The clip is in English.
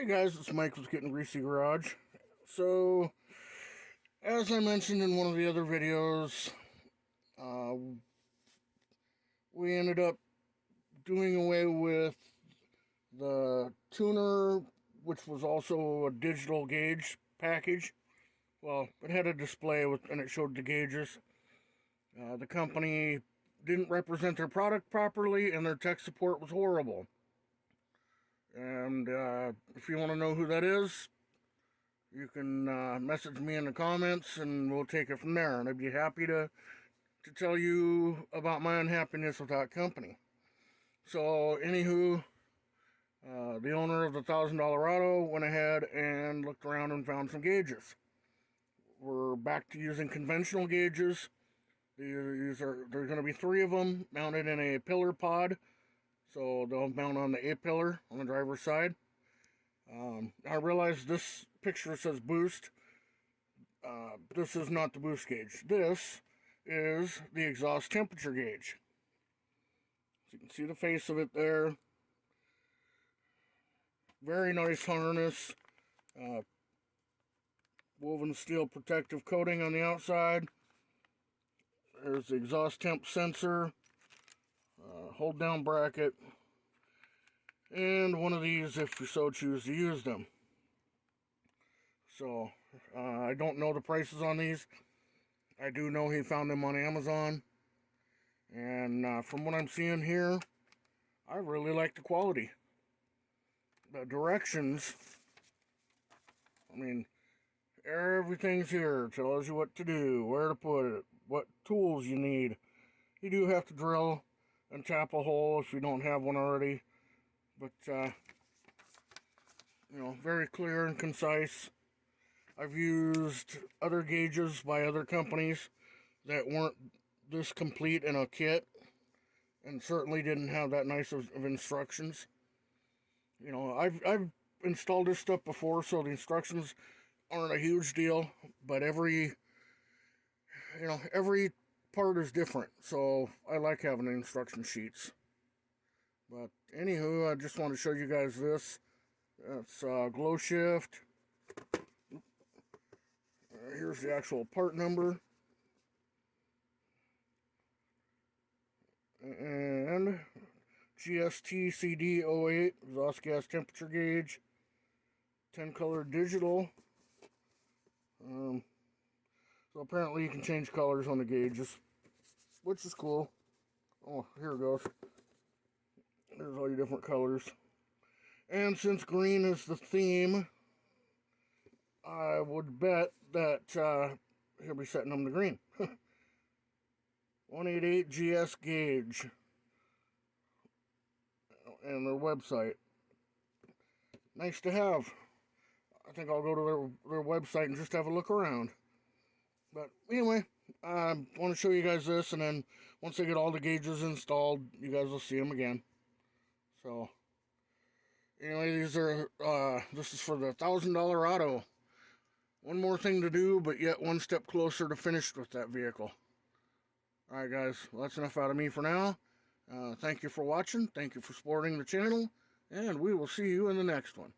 Hey guys, it's Mike with Gettin Greasy Garage. So, as I mentioned in one of the other videos, we ended up doing away with the tuner, which was also a digital gauge package. Well, it had a display and it showed the gauges. The company didn't represent their product properly, and their tech support was horrible. And if you want to know who that is, you can message me in the comments and we'll take it from there. And I'd be happy to tell you about my unhappiness with that company. So, anywho, the owner of the $1,000 auto went ahead and looked around and found some gauges. We're back to using conventional gauges. There's going to be 3 of them mounted in a pillar pod. So they'll mount on the A-pillar on the driver's side. I realize this picture says boost. This is not the boost gauge. This is the exhaust temperature gauge. So you can see the face of it there. Very nice harness. Woven steel protective coating on the outside. There's the exhaust temp sensor. Hold down bracket. And one of these if you so choose to use them. So, I don't know the prices on these. I do know he found them on Amazon. And from what I'm seeing here, I really like the quality. The directions, I mean, everything's here. It tells you what to do, where to put it, what tools you need. You do have to drill and tap a hole if you don't have one already. But, very clear and concise. I've used other gauges by other companies that weren't this complete in a kit, and certainly didn't have that nice of instructions. I've installed this stuff before, so the instructions aren't a huge deal, but every part is different, so I like having the instruction sheets. But anywho, I just want to show you guys this. That's GlowShift. Here's the actual part number. And GST CD08 exhaust gas temperature gauge. 10 color digital. So apparently you can change colors on the gauges, which is cool. Oh, here it goes. There's all your different colors. And since green is the theme, I would bet that he'll be setting them to green. 188 GS gauge. And their website. Nice to have. I think I'll go to their website and just have a look around. But anyway, I want to show you guys this, and then once I get all the gauges installed, you guys will see them again. So, anyway, this is for the $1,000 auto. One more thing to do, but yet one step closer to finish with that vehicle. Alright guys, well, that's enough out of me for now. Thank you for watching, thank you for supporting the channel, and we will see you in the next one.